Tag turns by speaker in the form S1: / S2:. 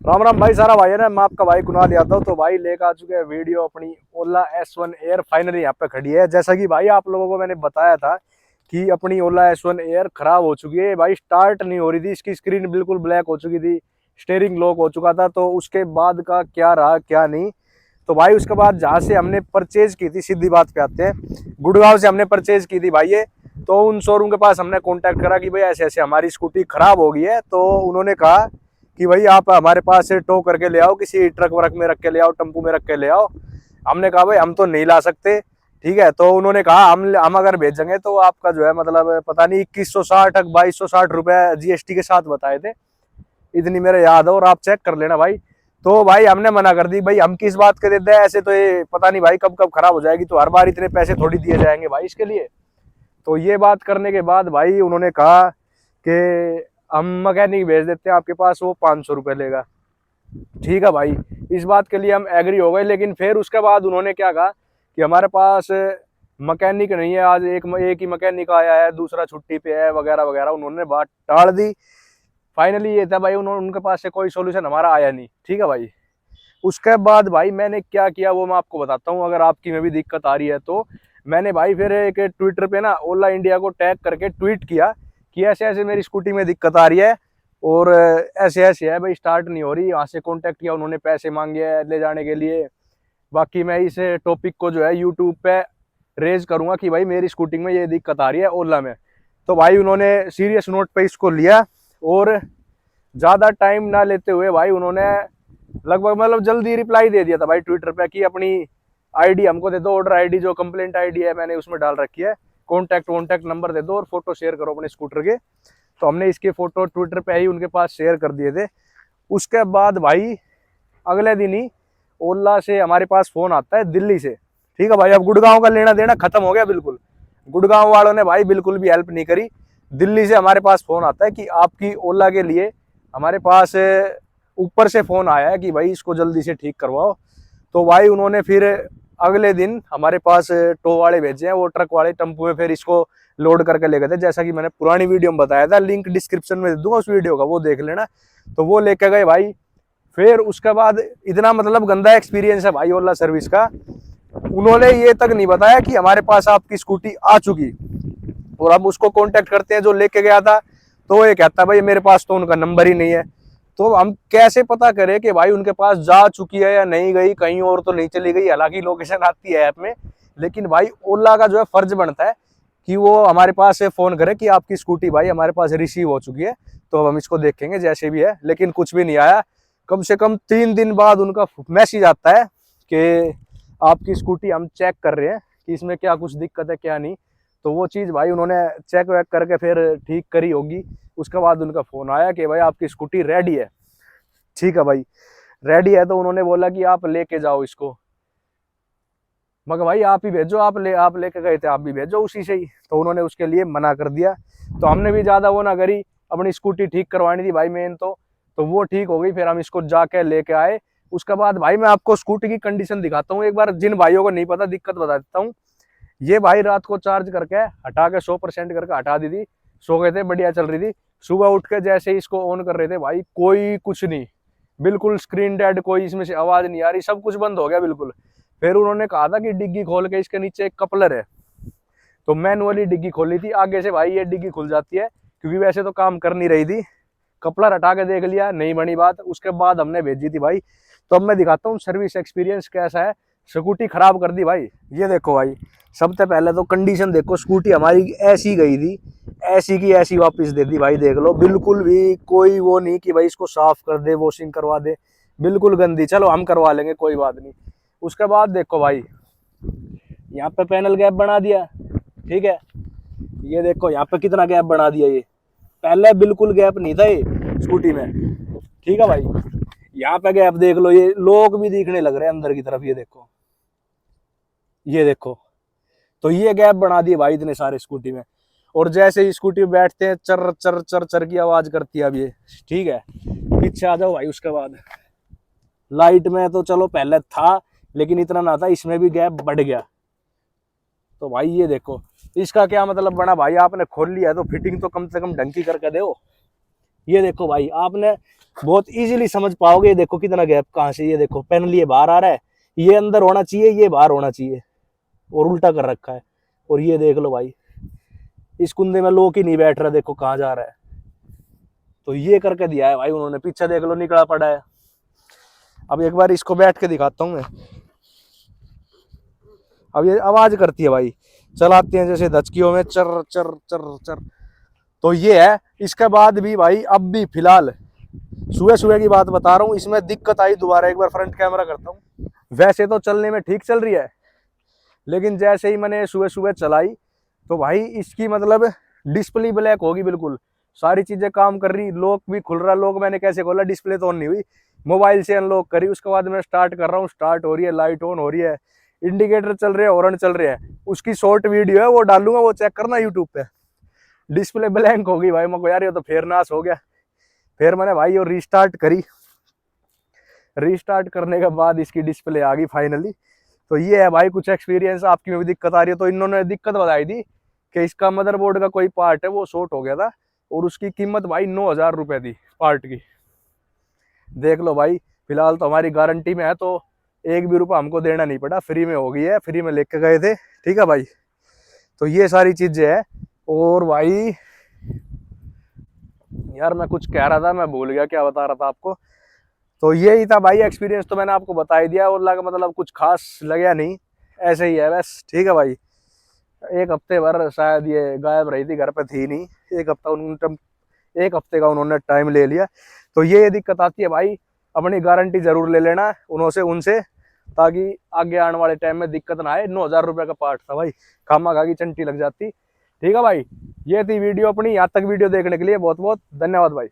S1: राम राम भाई, सारा भाई है ना। मैं आपका भाई कुणाल यादव। तो भाई लेकर आ चुके हैं वीडियो अपनी ओला S1 एयर। फाइनली यहाँ पे खड़ी है। जैसा कि भाई आप लोगों को मैंने बताया था कि अपनी ओला S1 एयर खराब हो चुकी है भाई, स्टार्ट नहीं हो रही थी, इसकी स्क्रीन बिल्कुल ब्लैक हो चुकी थी, स्टेयरिंग लॉक हो चुका था। तो उसके बाद का क्या रहा क्या नहीं, तो भाई उसके बाद जहाँ से हमने परचेज की थी, सीधी बात पे आते हैं, गुड़गांव से हमने परचेज की थी भाई ये। तो उन शोरूम के पास हमने कांटेक्ट करा कि भाई ऐसे ऐसे हमारी स्कूटी खराब हो गई है। तो उन्होंने कहा कि भाई आप हमारे पास से टो करके ले आओ, किसी ट्रक वरक में रख के ले आओ, टेम्पू में रख के ले आओ। हमने कहा भाई हम तो नहीं ला सकते, ठीक है। तो उन्होंने कहा हम अगर भेजेंगे तो आपका जो है मतलब पता नहीं 2160 2260 रुपए GST के साथ बताए थे, इतनी मेरे याद है, और आप चेक कर लेना भाई। तो भाई हमने मना कर दी, भाई हम किस बात के देते हैं ऐसे, तो ये पता नहीं भाई कब कब खराब हो जाएगी, तो हर बार इतने पैसे थोड़ी दिए जाएंगे भाई इसके लिए। तो ये बात करने के बाद भाई उन्होंने कहा कि हम मैकेनिक भेज देते हैं आपके पास, वो 500 रुपये लेगा। ठीक है भाई, इस बात के लिए हम एग्री हो गए। लेकिन फिर उसके बाद उन्होंने क्या कहा कि हमारे पास मैकेनिक नहीं है, आज एक ही मैकेनिक आया है, दूसरा छुट्टी पे है, वगैरह वगैरह उन्होंने बात टाल दी। फाइनली ये था भाई, उनके पास से कोई सोल्यूशन हमारा आया नहीं। ठीक है भाई, उसके बाद भाई मैंने क्या किया वो मैं आपको बताता हूँ, अगर आपकी में भी दिक्कत आ रही है तो। मैंने भाई फिर एक ट्विटर पे ना ओला इंडिया को टैग करके ट्वीट किया कि ऐसे ऐसे मेरी स्कूटी में दिक्कत आ रही है, और ऐसे ऐसे है भाई, स्टार्ट नहीं हो रही। यहाँ से कांटेक्ट किया, उन्होंने पैसे मांगे हैं ले जाने के लिए। बाकी मैं इस टॉपिक को जो है यूट्यूब पे रेज करूंगा कि भाई मेरी स्कूटी में ये दिक्कत आ रही है ओला में। तो भाई उन्होंने सीरियस नोट पे इसको लिया, और ज़्यादा टाइम ना लेते हुए भाई उन्होंने लगभग मतलब जल्दी रिप्लाई दे दिया था भाई ट्विटर पे कि अपनी आईडी हमको दे दो, ऑर्डर आईडी जो कंप्लेंट आईडी है मैंने उसमें डाल रखी है, कॉन्टैक्ट नंबर दे दो और फोटो शेयर करो अपने स्कूटर के। तो हमने इसके फोटो ट्विटर पे ही उनके पास शेयर कर दिए थे। उसके बाद भाई अगले दिन ही ओला से हमारे पास फोन आता है दिल्ली से। ठीक है भाई, अब गुड़गांव का लेना देना खत्म हो गया बिल्कुल। गुड़गांव वालों ने भाई बिल्कुल भी हेल्प नहीं करी। दिल्ली से हमारे पास फोन आता है कि आपकी ओला के लिए हमारे पास ऊपर से फोन आया है कि भाई इसको जल्दी से ठीक करवाओ। तो भाई उन्होंने फिर अगले दिन हमारे पास टो वाले भेजे हैं, वो ट्रक वाले टेम्पो में फिर इसको लोड करके ले गए थे, जैसा कि मैंने पुरानी वीडियो में बताया था, लिंक डिस्क्रिप्शन में दे दूंगा उस वीडियो का, वो देख लेना। तो वो लेके गए भाई। फिर उसके बाद इतना मतलब गंदा एक्सपीरियंस है भाई ओला सर्विस का, उन्होंने ये तक नहीं बताया कि हमारे पास आपकी स्कूटी आ चुकी, और हम उसको कांटेक्ट करते हैं जो लेके गया था, तो ये कहता है भाई मेरे पास तो उनका नंबर ही नहीं है। तो हम कैसे पता करें कि भाई उनके पास जा चुकी है या नहीं गई, कहीं और तो नहीं चली गई। हालांकि लोकेशन आती है ऐप में, लेकिन भाई ओला का जो है फर्ज बनता है कि वो हमारे पास से फोन करे कि आपकी स्कूटी भाई हमारे पास रिसीव हो चुकी है, तो अब हम इसको देखेंगे जैसे भी है। लेकिन कुछ भी नहीं आया। कम से कम 3 दिन बाद उनका मैसेज आता है कि आपकी स्कूटी हम चेक कर रहे हैं कि इसमें क्या कुछ दिक्कत है क्या नहीं। तो वो चीज़ भाई उन्होंने चेक वेक करके फिर ठीक करी होगी। उसके बाद उनका फ़ोन आया कि भाई आपकी स्कूटी रेडी है। ठीक है भाई, रेडी है। तो उन्होंने बोला कि आप लेके जाओ इसको, मगर भाई आप ही भेजो, आप लेके गए थे, आप भी भेजो उसी से ही। तो उन्होंने उसके लिए मना कर दिया। तो हमने भी ज़्यादा वो ना करी, अपनी स्कूटी ठीक करवानी थी भाई मेन तो वो ठीक हो गई। फिर हम इसको जाके लेके आए। उसके बाद भाई मैं आपको स्कूटी की कंडीशन दिखाता हूँ एक बार, जिन भाइयों को नहीं पता दिक्कत बता देता हूँ। ये भाई रात को चार्ज करके हटा के 100% करके हटा दी थी, सो गए थे, बढ़िया चल रही थी। सुबह उठ के जैसे ही इसको ऑन कर रहे थे भाई कोई कुछ नहीं, बिल्कुल स्क्रीन डेड, कोई इसमें से आवाज नहीं आ रही, सब कुछ बंद हो गया बिल्कुल। फिर उन्होंने कहा था कि डिग्गी खोल के इसके नीचे एक कपलर है, तो मैनुअली डिग्गी खोली थी आगे से भाई, ये डिग्गी खुल जाती है क्योंकि वैसे तो काम कर नहीं रही थी। कपलर हटा के देख लिया, नहीं बनी बात। उसके बाद हमने भेजी थी भाई। तो अब मैं दिखाता हूँ सर्विस एक्सपीरियंस कैसा है। स्कूटी खराब कर दी भाई, ये देखो भाई। सबसे पहले तो कंडीशन देखो, स्कूटी हमारी ऐसी गई थी, ऐसी की ऐसी वापस दे दी भाई। देख लो बिल्कुल भी कोई वो नहीं कि भाई इसको साफ कर दे, वॉशिंग करवा दे, बिल्कुल गंदी। चलो हम करवा लेंगे, कोई बात नहीं। उसके बाद देखो भाई, यहाँ पे पैनल गैप बना दिया। ठीक है, ये देखो यहाँ पे कितना गैप बना दिया। ये पहले बिल्कुल गैप नहीं था ये स्कूटी में। ठीक है भाई, यहाँ पे गैप देख लो, ये लोग भी दिखने लग रहे हैं अंदर की तरफ। ये देखो, ये देखो। तो ये गैप बना दिए भाई इतने सारे स्कूटी में। और जैसे ही स्कूटी में बैठते हैं चर चर चर चर की आवाज करती है अब ये। ठीक है, पीछे आ जाओ भाई। उसके बाद लाइट में तो चलो पहले था, लेकिन इतना ना था, इसमें भी गैप बढ़ गया। तो भाई ये देखो, इसका क्या मतलब बना भाई, आपने खोल लिया है तो फिटिंग तो कम से कम ढंग की करके दो। ये देखो भाई, आपने बहुत इजीली समझ पाओगे। ये देखो कितना गैप कहाँ से, ये देखो पैनल ये बाहर आ रहा है, ये अंदर होना चाहिए, ये बाहर होना चाहिए, और उल्टा कर रखा है। और ये देख लो भाई, इस कुंदे में लोक ही नहीं बैठ रहा, देखो कहाँ जा रहा है। तो ये करके दिया है भाई उन्होंने, पीछे देख लो निकला पड़ा है। अब एक बार इसको बैठ के दिखाता हूँ मैं। अब ये आवाज करती है भाई, चलाते हैं जैसे धचकियों में, चर चर चर चर। तो ये है। इसके बाद भी भाई, अब भी फिलहाल सुबह सुबह की बात बता रहा हूँ, इसमें दिक्कत आई दोबारा। एक बार फ्रंट कैमरा करता हूँ। वैसे तो चलने में ठीक चल रही है, लेकिन जैसे ही मैंने सुबह सुबह चलाई तो भाई इसकी मतलब डिस्प्ले ब्लैक होगी बिल्कुल, सारी चीजें काम कर रही, लॉक भी खुल रहा। लॉक मैंने कैसे खोला, डिस्प्ले तो ऑन नहीं हुई, मोबाइल से अनलॉक करी, उसके बाद मैं स्टार्ट कर रहा हूँ, स्टार्ट हो रही है, लाइट ऑन हो रही है, इंडिकेटर चल रहे हैं, हॉर्न चल रहे हैं। उसकी शॉर्ट वीडियो है, वो डालूंगा, वो चेक करना यूट्यूब पे। डिस्प्ले ब्लैंक होगी भाई, मैं को यार ये तो फेर नाश हो गया। फिर मैंने भाई वो रीस्टार्ट करी, रीस्टार्ट करने के बाद इसकी डिस्प्ले आ गई फाइनली। तो ये है भाई कुछ एक्सपीरियंस। आपकी में भी दिक्कत आ रही है तो इन्होंने दिक्कत बताई थी कि इसका मदरबोर्ड का कोई पार्ट है वो शॉर्ट हो गया था, और उसकी कीमत भाई 9,000 रुपए थी पार्ट की। देख लो भाई, फिलहाल तो हमारी गारंटी में है, तो 1 भी रुपया हमको देना नहीं पड़ा, फ्री में हो गई है, फ्री में लेके गए थे। ठीक है भाई, तो ये सारी चीजें है। और भाई यार मैं कुछ कह रहा था, मैं भूल गया क्या बता रहा था आपको। तो यही था भाई एक्सपीरियंस, तो मैंने आपको बता ही दिया। ओला का मतलब कुछ खास लगा नहीं, ऐसे ही है बस। ठीक है भाई, एक हफ्ते भर शायद ये गायब रही थी, घर पे थी नहीं, एक हफ्ते का उन्होंने टाइम ले लिया। तो ये दिक्कत आती है भाई, अपनी गारंटी जरूर ले लेना उनसे, ताकि आगे आने वाले टाइम में दिक्कत ना आए। 9,000 रुपये का पार्ट था भाई, खामा खा की चंटी लग जाती। ठीक है भाई, ये थी वीडियो अपनी। यहाँ तक वीडियो देखने के लिए बहुत बहुत धन्यवाद भाई।